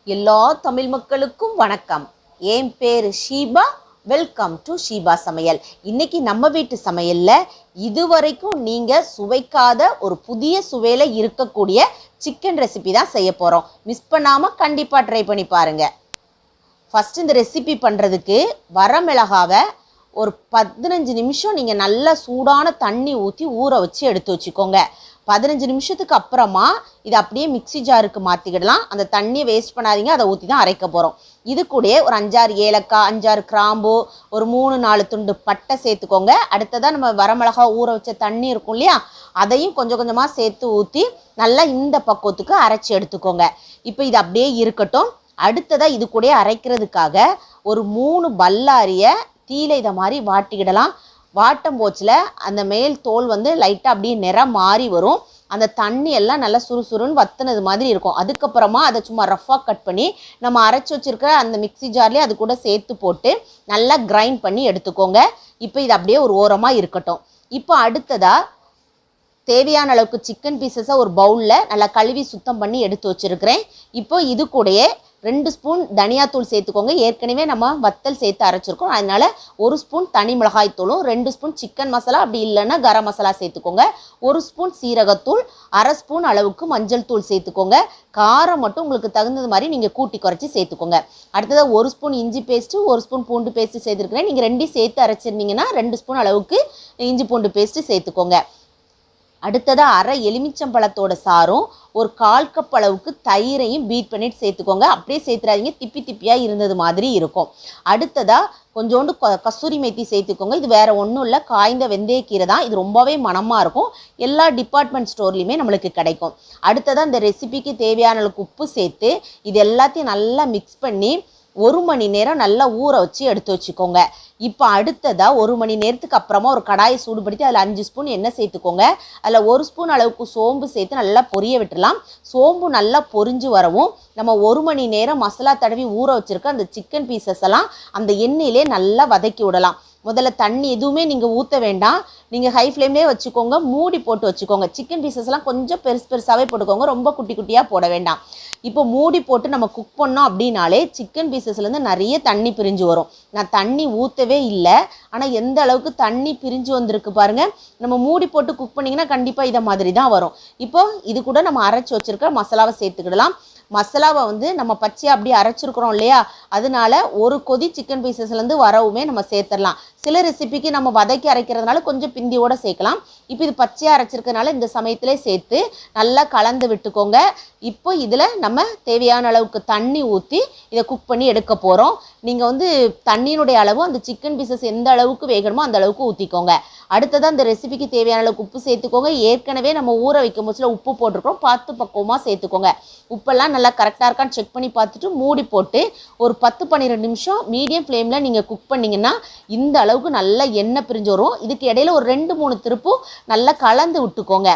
எல்லா தமிழ் மக்களுக்கும் வணக்கம். என் பேர் ஷீபா. வெல்கம் டு ஷீபா சமையல். இன்னைக்கு நம்ம வீட்டு சமையல்ல இதுவரைக்கும் நீங்க சுவைக்காத ஒரு புதிய சுவையில இருக்கக்கூடிய சிக்கன் ரெசிபி தான் செய்ய போறோம். மிஸ் பண்ணாம கண்டிப்பா ட்ரை பண்ணி பாருங்க. ஃபர்ஸ்ட் இந்த ரெசிபி பண்றதுக்கு வரமிளகாவை ஒரு 15 நிமிஷம் நீங்கள் நல்லா சூடான தண்ணி ஊற்றி ஊற வச்சு எடுத்து வச்சுக்கோங்க. 15 நிமிஷத்துக்கு அப்புறமா இதை அப்படியே மிக்சி ஜாருக்கு மாற்றிக்கிடலாம். அந்த தண்ணியை வேஸ்ட் பண்ணாதீங்க, அதை ஊற்றி தான் அரைக்க போகிறோம். இது கூட ஒரு 5-6 ஏலக்காய், 5-6 கிராம்பு, ஒரு 3-4 துண்டு பட்டை சேர்த்துக்கோங்க. அடுத்ததாக நம்ம வரமிளகா ஊற வச்ச தண்ணி இருக்கும் இல்லையா, அதையும் கொஞ்சம் கொஞ்சமாக சேர்த்து ஊற்றி நல்லா இந்த பக்குவத்துக்கு அரைச்சி எடுத்துக்கோங்க. இப்போ இது அப்படியே இருக்கட்டும். அடுத்ததாக இது கூட அரைக்கிறதுக்காக ஒரு 3 பல்லாரியை தீயில இதை மாதிரி வாட்டிக்கிடலாம். வாட்டும் போச்சில் அந்த மேல் தோல் லைட்டாக அப்படியே நிறம் மாறி வரும். அந்த தண்ணி எல்லாம் நல்லா சுறுசுறுன்னு வத்துனது மாதிரி இருக்கும். அதுக்கப்புறமா அதை சும்மா ரஃபாக கட் பண்ணி நம்ம அரைச்சி வச்சுருக்க அந்த மிக்சி ஜார்லேயே அது கூட சேர்த்து போட்டு நல்லா கிரைண்ட் பண்ணி எடுத்துக்கோங்க. இப்போ இது அப்படியே ஒரு ஓரமாக இருக்கட்டும். இப்போ அடுத்ததாக தேவையான அளவுக்கு சிக்கன் பீசஸை ஒரு பவுலில் நல்லா கழுவி சுத்தம் பண்ணி எடுத்து வச்சுருக்கிறேன். இப்போ இது கூடயே 2 ஸ்பூன் தனியாத்தூள் சேர்த்துக்கோங்க. ஏற்கனவே நம்ம வத்தல் சேர்த்து அரைச்சிருக்கோம், அதனால் 1 ஸ்பூன் தனி மிளகாய் தூளும் 2 ஸ்பூன் சிக்கன் மசாலா, அப்படி இல்லைன்னா கரம் மசாலா சேர்த்துக்கோங்க. 1 ஸ்பூன் சீரகத்தூள், 1/2 ஸ்பூன் அளவுக்கு மஞ்சள் தூள் சேர்த்துக்கோங்க. காரம் மட்டும் உங்களுக்கு தகுந்தது மாதிரி நீங்கள் கூட்டி குறைச்சி சேர்த்துக்கோங்க. அடுத்ததாக 1 ஸ்பூன் இஞ்சி பேஸ்ட்டு, 1 ஸ்பூன் பூண்டு பேஸ்ட்டு சேர்த்துருக்கிறேன். நீங்கள் 2 சேர்த்து அரைச்சிருந்தீங்கன்னா 2 ஸ்பூன் அளவுக்கு இஞ்சி பூண்டு பேஸ்ட்டு சேர்த்துக்கோங்க. அடுத்ததாக 1/2 எலுமிச்சம்பழத்தோட சாரும், ஒரு 1/4 கப் அளவுக்கு தயிரையும் பீட் பண்ணிட்டு சேர்த்துக்கோங்க. அப்படியே சேர்த்துறாதீங்க, திப்பி திப்பியாக இருந்தது மாதிரி இருக்கும். அடுத்ததாக கொஞ்சோண்டு கசூரி மேத்தி சேர்த்துக்கோங்க. இது வேறு ஒன்றும் இல்லை, காய்ந்த வெந்தயக்கீரை தான். இது ரொம்பவே மணமாக இருக்கும். எல்லா டிபார்ட்மெண்ட் ஸ்டோர்லேயுமே நம்மளுக்கு கிடைக்கும். அடுத்ததாக இந்த ரெசிபிக்கு தேவையான அளவுக்கு உப்பு சேர்த்து இது எல்லாத்தையும் நல்லா மிக்ஸ் பண்ணி 1 மணி நேரம் நல்லா ஊற வச்சு எடுத்து வச்சுக்கோங்க. இப்போ அடுத்ததாக 1 மணி நேரத்துக்கு அப்புறமா ஒரு கடாயை சூடுபடுத்தி அதில் 5 ஸ்பூன் எண்ணெய் சேர்த்துக்கோங்க. அதில் 1 ஸ்பூன் அளவுக்கு சோம்பு சேர்த்து நல்லா பொரிய விட்டுடலாம். சோம்பு நல்லா பொரிஞ்சு வரவும் நம்ம 1 மணி நேரம் மசாலா தடவி ஊற வச்சுருக்க அந்த சிக்கன் பீசஸ் எல்லாம் அந்த எண்ணெயிலே நல்லா வதக்கி விடலாம். முதல்ல தண்ணி எதுவுமே நீங்கள் ஊற்ற வேண்டாம், நீங்கள் ஹை ஃப்ளேம்லேயே வச்சுக்கோங்க, மூடி போட்டு வச்சுக்கோங்க. சிக்கன் பீசஸ்லாம் கொஞ்சம் பெருசாகவே போட்டுக்கோங்க, ரொம்ப குட்டி குட்டியாக போட வேண்டாம். இப்போ மூடி போட்டு நம்ம குக் பண்ணோம் அப்படின்னாலே சிக்கன் பீசஸ்லேருந்து நிறைய தண்ணி பிரிஞ்சு வரும். நான் தண்ணி ஊற்றவே இல்லை, ஆனால் எந்த அளவுக்கு தண்ணி பிரிஞ்சு வந்திருக்கு பாருங்கள். நம்ம மூடி போட்டு குக் பண்ணிங்கன்னா கண்டிப்பாக இதை மாதிரி தான் வரும். இப்போ இது கூட நம்ம அரைச்சி வச்சுருக்க மசாலாவை சேர்த்துக்கிடலாம். மசாலாவை நம்ம பச்சையாக அப்படியே அரைச்சிருக்கிறோம் இல்லையா, அதனால ஒரு கொதி சிக்கன் பீசஸ்லேருந்து வரவுமே நம்ம சேர்த்துடலாம். சில ரெசிபிக்கு நம்ம வதக்கி அரைக்கிறதுனால கொஞ்சம் பிந்தியோடு சேர்க்கலாம். இப்போ இது பச்சையாக அரைச்சிருக்கனால இந்த சமயத்திலே சேர்த்து நல்லா கலந்து விட்டுக்கோங்க. இப்போ இதில் நம்ம தேவையான அளவுக்கு தண்ணி ஊற்றி இதை குக் பண்ணி எடுக்க போகிறோம். நீங்கள் தண்ணியினுடைய அளவு அந்த சிக்கன் பீசஸ் எந்த அளவுக்கு வேகணுமோ அந்த அளவுக்கு ஊற்றிக்கோங்க. அடுத்ததாக அந்த ரெசிபிக்கு தேவையான அளவுக்கு உப்பு சேர்த்துக்கோங்க. ஏற்கனவே நம்ம ஊற வைக்கும் போதுல உப்பு போட்டிருக்கோம், பார்த்து பக்குவமாக சேர்த்துக்கோங்க. உப்பெல்லாம் நல்லா கரெக்டாக இருக்கான்னு செக் பண்ணி பார்த்துட்டு மூடி போட்டு ஒரு 10-12 நிமிஷம் மீடியம் ஃப்ளேமில் நீங்கள் குக் பண்ணிங்கன்னா இந்த அளவுக்கு நல்லா எண்ணெய் பிரிஞ்சு வரும். இதுக்கு இடையில ஒரு 2-3 திருப்பும் நல்லா கலந்து விட்டுக்கோங்க.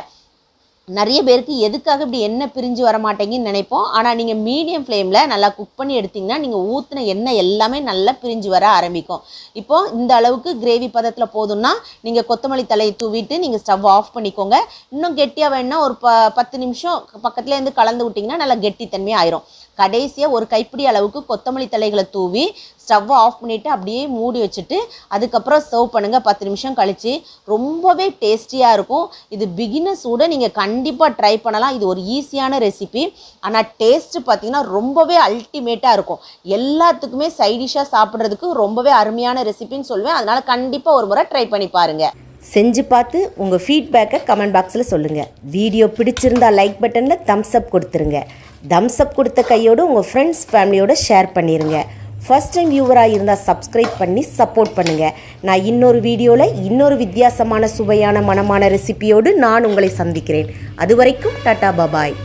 நிறைய பேருக்கு எதுக்காக இப்படி எண்ணெய் பிரிஞ்சு வர மாட்டேங்கன்னு நினைப்போம். ஆனால் நீங்கள் மீடியம் ஃப்ளேமில் நல்லா குக் பண்ணி எடுத்திங்கன்னா நீங்கள் ஊற்றின எண்ணெய் எல்லாமே நல்லா பிரிஞ்சு வர ஆரம்பிக்கும். இப்போது இந்த அளவுக்கு கிரேவி பதத்தில் போதும்னா நீங்கள் கொத்தமல்லி தலையை தூவிட்டு நீங்கள் ஸ்டவ் ஆஃப் பண்ணிக்கோங்க. இன்னும் கெட்டியாக வேணுன்னா ஒரு 10 நிமிஷம் பக்கத்துலேருந்து கலந்து விட்டிங்கன்னா நல்லா கெட்டித்தன்மையாக ஆயிரும். கடைசியாக ஒரு கைப்பிடி அளவுக்கு கொத்தமல்லி தலைகளை தூவி ஸ்டவ்வை ஆஃப் பண்ணிவிட்டு அப்படியே மூடி வச்சுட்டு அதுக்கப்புறம் சர்வ் பண்ணுங்கள். 10 நிமிஷம் கழித்து ரொம்பவே டேஸ்டியாக இருக்கும். இது பிகினர்ஸோட நீங்கள் கண்டிப்பாக ட்ரை பண்ணலாம். இது ஒரு ஈஸியான ரெசிபி, ஆனால் டேஸ்ட்டு பார்த்திங்கன்னா ரொம்பவே அல்டிமேட்டாக இருக்கும். எல்லாத்துக்குமே சைடிஷாக சாப்பிட்றதுக்கு ரொம்பவே அருமையான ரெசிபின்னு சொல்லுவேன். அதனால் கண்டிப்பாக ஒரு முறை ட்ரை பண்ணி பாருங்கள். செஞ்சு பார்த்து உங்கள் ஃபீட்பேக்கை கமெண்ட் பாக்ஸில் சொல்லுங்கள். வீடியோ பிடிச்சிருந்தா லைக் பட்டனில் தம்ஸ் அப் கொடுத்துருங்க. தம்ஸ் அப் கொடுத்த கையோடு உங்கள் ஃப்ரெண்ட்ஸ் ஃபேமிலியோடு ஷேர் பண்ணிடுங்க. ஃபர்ஸ்ட் டைம் வியூவராக இருந்தால் சப்ஸ்கிரைப் பண்ணி சப்போர்ட் பண்ணுங்கள். நான் இன்னொரு வீடியோவில் இன்னொரு வித்தியாசமான சுவையான மனமான ரெசிபியோடு நான் உங்களை சந்திக்கிறேன். அது வரைக்கும் டாடா பாபாய்.